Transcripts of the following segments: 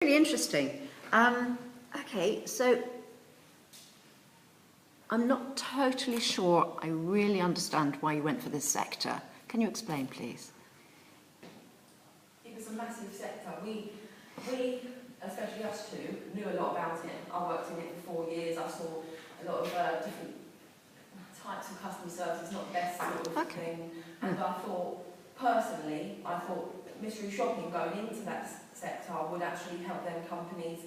Really interesting. Okay, so I'm not totally sure I really understand why you went for this sector. Can you explain, please? It was a massive sector. We, especially us two, knew a lot about it. I worked in it for 4 years. I saw a lot of different types of customer service, not the best sort of thing. And I thought, personally, mystery shopping going into that sector would actually help them companies.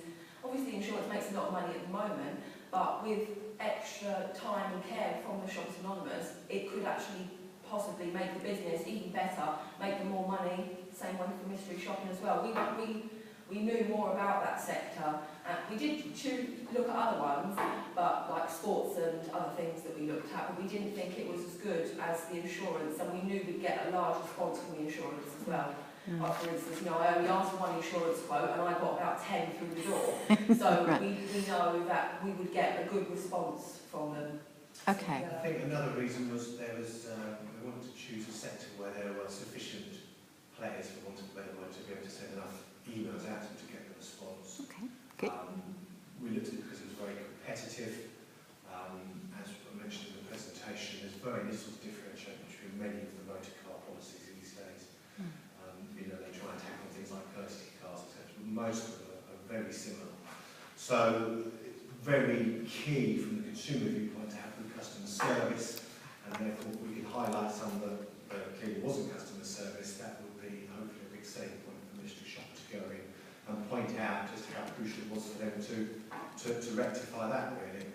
Obviously, insurance makes a lot of money at the moment, but with extra time and care from the Shoppers Anonymous, it could actually possibly make the business even better, make them more money. Same way for mystery shopping as well. We knew more about that sector. We did look at other ones, but like sports and other things that we looked at, but we didn't think it was as good as the insurance, and we knew we'd get a large response from the insurance as well. Like for instance, I only asked for one insurance quote and I got about 10 through the door. So right. we know that we would get a good response from them. Okay. I think another reason was we wanted to choose a sector where there were sufficient players, for want of a better word, to be able to send enough emails out to get the response. Okay, good. We looked at it because it was very competitive. As I mentioned in the presentation, there's very little differentiation between many of the motor car policies these days. They try and tackle things like courtesy cars, etc. But most of them are very similar. So it's very key from the consumer viewpoint to have good customer service, and therefore we could highlight some that clearly wasn't customer service. That would be hopefully a big selling point for mystery shopper to go in and point out just how crucial it was for them to rectify that, really.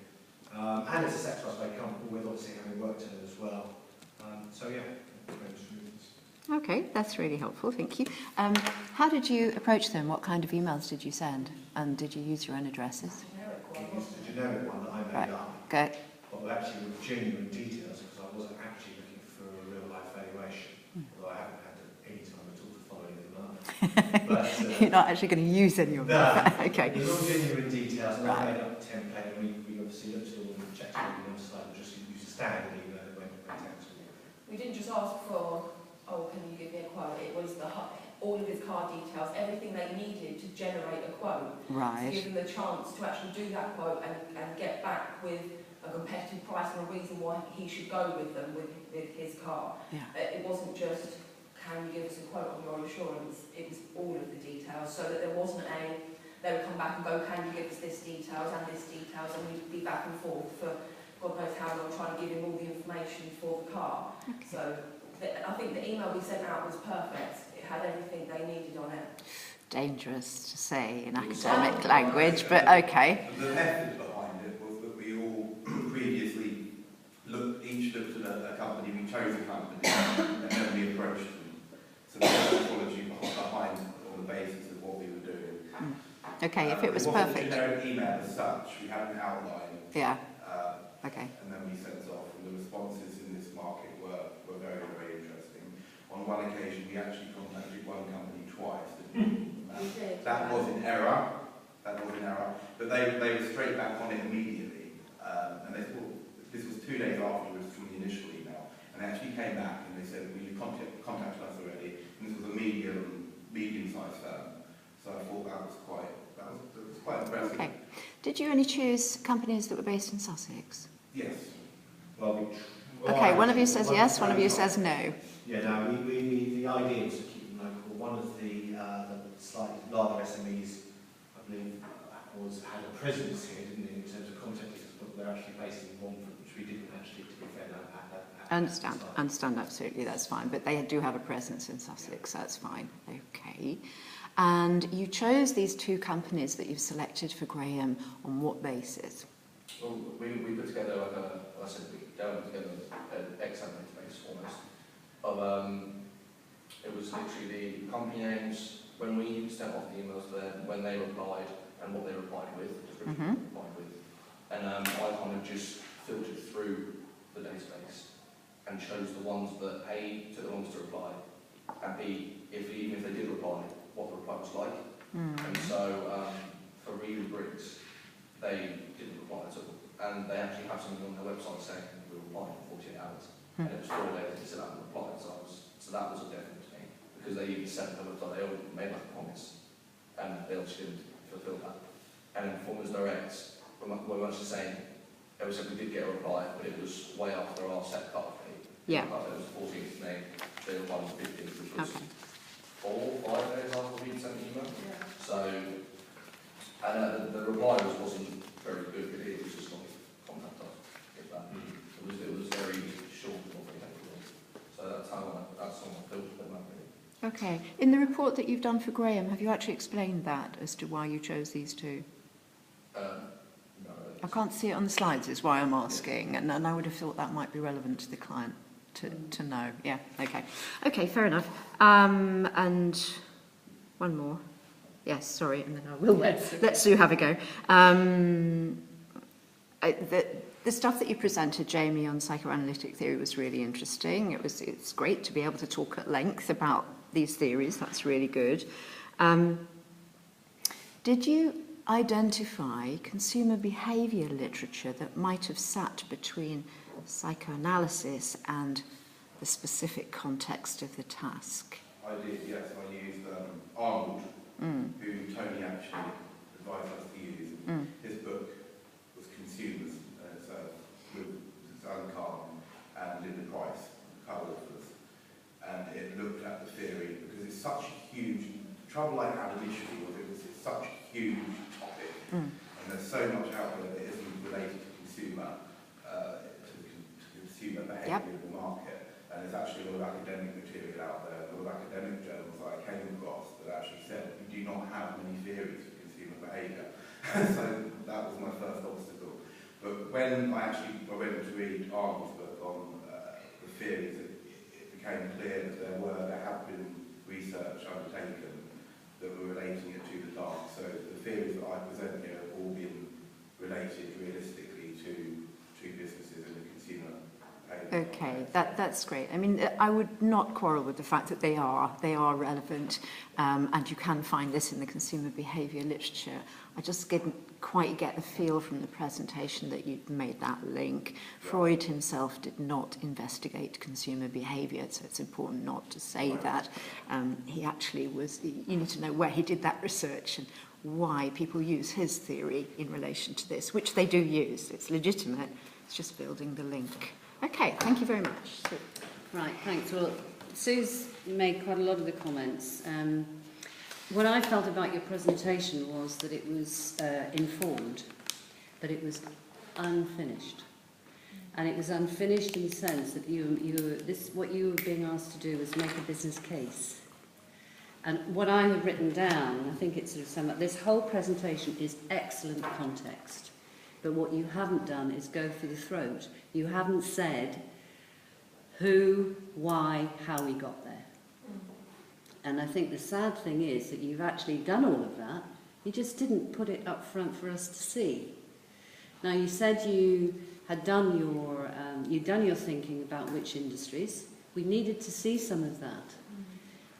And it's a sector I was very comfortable with, obviously having worked in it as well. So yeah, Okay, that's really helpful, thank you. How did you approach them? What kind of emails did you send? And did you use your own addresses? We used the generic one that I made up. Go. But actually with genuine details, because I wasn't actually looking for a real life valuation, although I haven't had any time at all to follow any of them up. But, you're not actually going to use any of them? No. Okay. There's all genuine details, and Right. I made up a template, and we obviously looked at all and checked all the website and just used a standard email that went out to them. We didn't just ask for, can you give me a quote? It was all of his car details, everything they needed to generate a quote. Right. To give them the chance to actually do that quote and get back with a competitive price and a reason why he should go with them with his car. Yeah. It wasn't just, can you give us a quote on your insurance? It was all of the details, so that there wasn't they would come back and go, can you give us this details, and we'd be back and forth for God knows how long, trying to give him all the information for the car. Okay. So I think the email we sent out was perfect. It had everything they needed on it. Dangerous to say in academic language, but okay. The method behind it was that we all previously each looked at a company, we chose a company, and then we approached them. So the methodology behind on the basis of what we were doing. Okay, if it was It wasn't perfect. a generic email as such, we had an outline. Yeah. Okay. And then we sent it off, and the responses in this market were very, very interesting. On one occasion, we actually contacted one company twice. That was in error. But they were straight back on it immediately. And they thought, this was 2 days afterwards from the initial email. And they actually came back and they said, well, you contacted us already. And this was a medium-sized firm. So I thought that was quite impressive. Okay. Did you only choose companies that were based in Sussex? Yes. Well, Okay, one of you says yes, one of you says no. Yeah, no, the idea was to keep them local. One of the slightly larger SMEs, I believe, had a presence here, didn't it, in terms of contacting us, but they're actually based in Romford, which we didn't actually, to be fair, Understand, absolutely, that's fine. But they do have a presence in Sussex, so that's fine. Okay. And you chose these 2 companies that you've selected for Graham on what basis? Well, we put together Delved together an Excel database almost. It was literally the company names, when we sent off the emails to them, when they replied, and what they replied with, description they replied with. And I kind of just filtered through the database and chose the ones that A, took the longest to reply, and B, even if they did reply, what the reply was like. And so for Reed Briggs, they didn't reply at all. And they actually have something on their website saying we'll reply in 48 hours. And it was 4 days they still haven't replied, so that was a definite to me. Because they even said on their website, they all made like a promise, and they obviously didn't fulfil that. And then Performance Direct were much the same. As I said, we did get a reply, but it was way after our set cut date. Yeah. It was 14th May, the one was 15th, which was Okay. 4 or 5 days after we'd sent the email. Yeah. So, and the reply wasn't very good, but it was just like, contact us, get that. It was very short and not very helpful. So that's how I felt about that really. Okay. In the report that you've done for Graham, have you actually explained that as to why you chose these two? No. I can't see it on the slides, is why I'm asking, and I would have thought that might be relevant to the client to know. Yeah, okay. Okay, fair enough. And one more. Yes, sorry, and then I will let Sue have a go. The stuff that you presented, Jamie, on psychoanalytic theory was really interesting. It's great to be able to talk at length about these theories. That's really good. Did you identify consumer behaviour literature that might have sat between psychoanalysis and the specific context of the task? I did, yes. I used Arnold, who Tony actually advised us to use. His book was Consumers, with Suzanne Carlin and Linda Price, co-authors. And it looked at the theory, because it's such a huge... The trouble I had initially was it's such a huge topic, and there's so much out there that isn't related to consumer behaviour in the market. And there's actually a lot of academic material out there, a lot of academic journals that I came across that actually said we do not have many theories for consumer behaviour. So that was my first obstacle. But when I went to read Arnold's book on the theories, it became clear that there had been research undertaken that were relating it to the task. So the theories that I present here have all been related realistically to businesses and the consumer behaviour. Okay, that's great. I mean, I would not quarrel with the fact that they are relevant, and you can find this in the consumer behaviour literature. I just didn't quite get the feel from the presentation that you'd made that link. Freud himself did not investigate consumer behaviour, so it's important not to say that. He actually was, you need to know where he did that research and why people use his theory in relation to this, which they do use. It's legitimate, it's just building the link. Okay, thank you very much. Right, thanks. Well, Sue's made quite a lot of the comments. What I felt about your presentation was that it was informed, but it was unfinished. And it was unfinished in the sense that what you were being asked to do was make a business case. And what I have written down, I think it's sort of summed up, this whole presentation is excellent context. But what you haven't done is go for the throat. You haven't said who, why, how we got there. And I think the sad thing is that you've actually done all of that. You just didn't put it up front for us to see. Now, you said you had done your thinking about which industries. We needed to see some of that.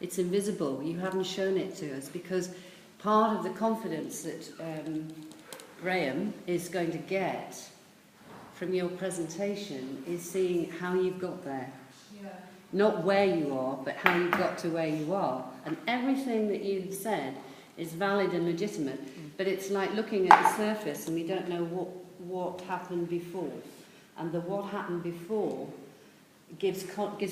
It's invisible. You haven't shown it to us because part of the confidence that Graham is going to get from your presentation is seeing how you've got there. Yeah. Not where you are, but how you got to where you are. And everything that you've said is valid and legitimate, but it's like looking at the surface and we don't know what happened before. And the what happened before gives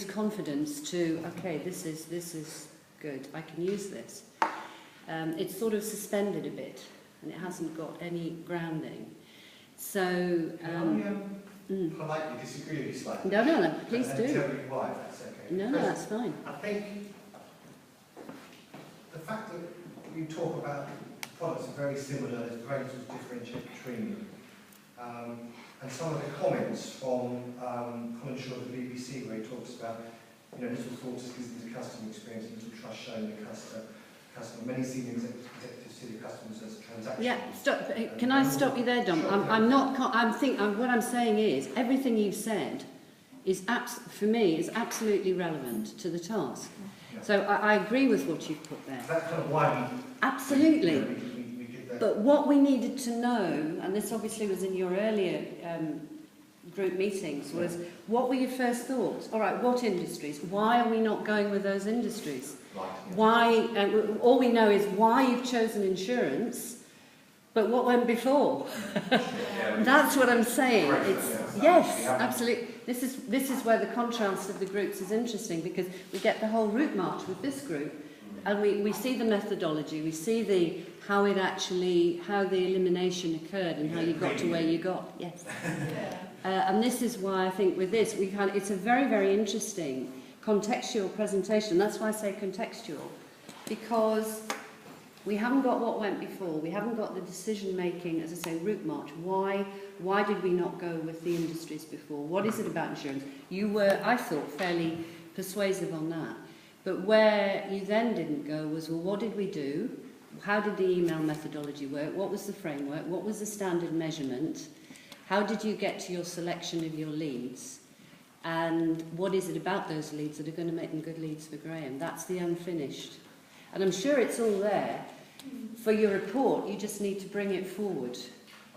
confidence to, okay, this is good, I can use this. It's sort of suspended a bit, and it hasn't got any grounding. So... Can I politely disagree with you slightly? No, please do. Tell me why, if that's okay. No, that's fine. I think the fact that you talk about products are very similar, there's very little differentiate between them. And some of the comments from Colin Shaw of the BBC, where he talks about, little thoughts gives the customer experience, little trust shown in the customer. Many senior executives see the customers as transactional. Yeah, stop. Can I stop you there, Dom? What I'm saying is everything you've said is for me is absolutely relevant to the task. Yeah. So I agree with what you've put there. That's kind of why Absolutely. we did that. But what we needed to know, and this obviously was in your earlier group meetings, was what were your first thoughts? All right, what industries? Why are we not going with those industries? Right, yeah. Why? All we know is why you've chosen insurance, But what went before? Yeah. That's what I'm saying. Correct, It's, yeah. yes, Yeah. absolutely. This is where the contrast of the groups is interesting, because we get the whole route march with this group, and we see the methodology, we see how the elimination occurred and how you got to where you got. Yes. And this is why I think with this it's a very, very interesting contextual presentation. That's why I say contextual, because we haven't got what went before. We haven't got the decision making, as I say, route march. Why did we not go with the industries before? What is it about insurance? You were, I thought, fairly persuasive on that. But where you then didn't go was, well, what did we do? How did the email methodology work? What was the framework? What was the standard measurement? How did you get to your selection of your leads? And what is it about those leads that are going to make them good leads for Graham? That's the unfinished. And I'm sure it's all there. For your report, you just need to bring it forward.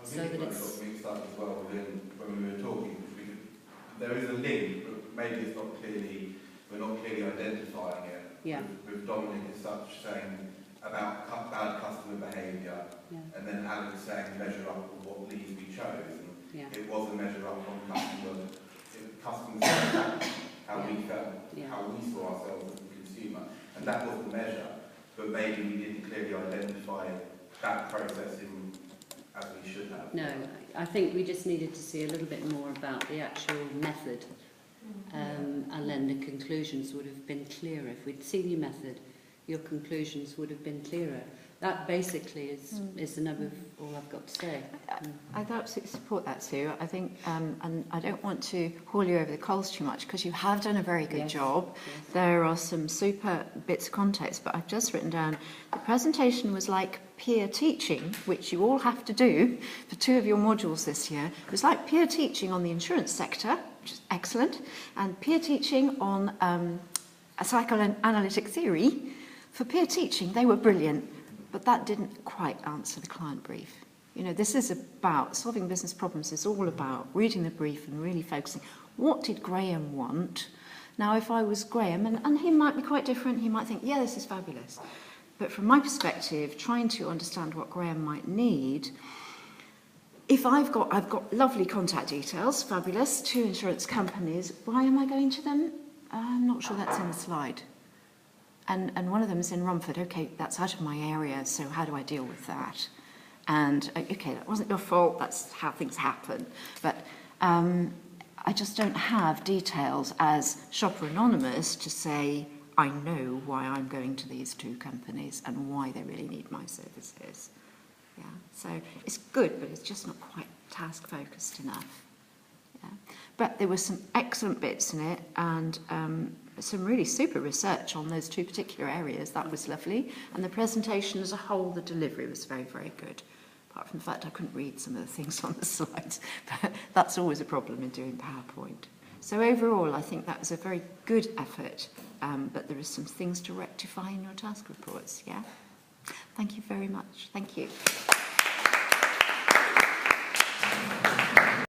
I think it got mixed up as well when we were talking. There is a link, but maybe it's not clearly, we're not clearly identifying it. Yeah. With Dominic as such saying about bad customer behaviour, Yeah. and then Alex saying measure up on what leads we chose. And Yeah. it was a measure up on customer satisfaction, how we felt, Yeah. how we saw ourselves as a consumer. And that was the measure, but maybe we didn't clearly identify that process as we should have. No, I think we just needed to see a little bit more about the actual method, and then the conclusions would have been clearer. If we'd seen your method, your conclusions would have been clearer. That basically is the nub of all I've got to say. I absolutely support that, Sue. I think, and I don't want to haul you over the coals too much, because you have done a very good Yes. job. Yes. There are some super bits of context, but I've just written down, the presentation was like peer teaching, which you all have to do for 2 of your modules this year. It was like peer teaching on the insurance sector, which is excellent, and peer teaching on a psychoanalytic theory. For peer teaching, they were brilliant. But that didn't quite answer the client brief. You know, this is about solving business problems. It's all about reading the brief and really focusing. What did Graham want? Now, if I was Graham, and he might be quite different, he might think, yeah, this is fabulous. But from my perspective, trying to understand what Graham might need, if I've got lovely contact details, fabulous, 2 insurance companies, why am I going to them? I'm not sure that's in the slide. And one of them is in Romford. Okay, that's out of my area, so how do I deal with that? And, okay, that wasn't your fault, that's how things happen. But I just don't have details as Shopper Anonymous to say, I know why I'm going to these 2 companies and why they really need my services. Yeah, so it's good, but it's just not quite task-focused enough. Yeah. But there were some excellent bits in it, and some really super research on those 2 particular areas. That was lovely. And the presentation as a whole, the delivery was very, very good. Apart from the fact I couldn't read some of the things on the slides. But that's always a problem in doing PowerPoint. So overall, I think that was a very good effort. But there are some things to rectify in your task reports, yeah? Thank you very much. Thank you.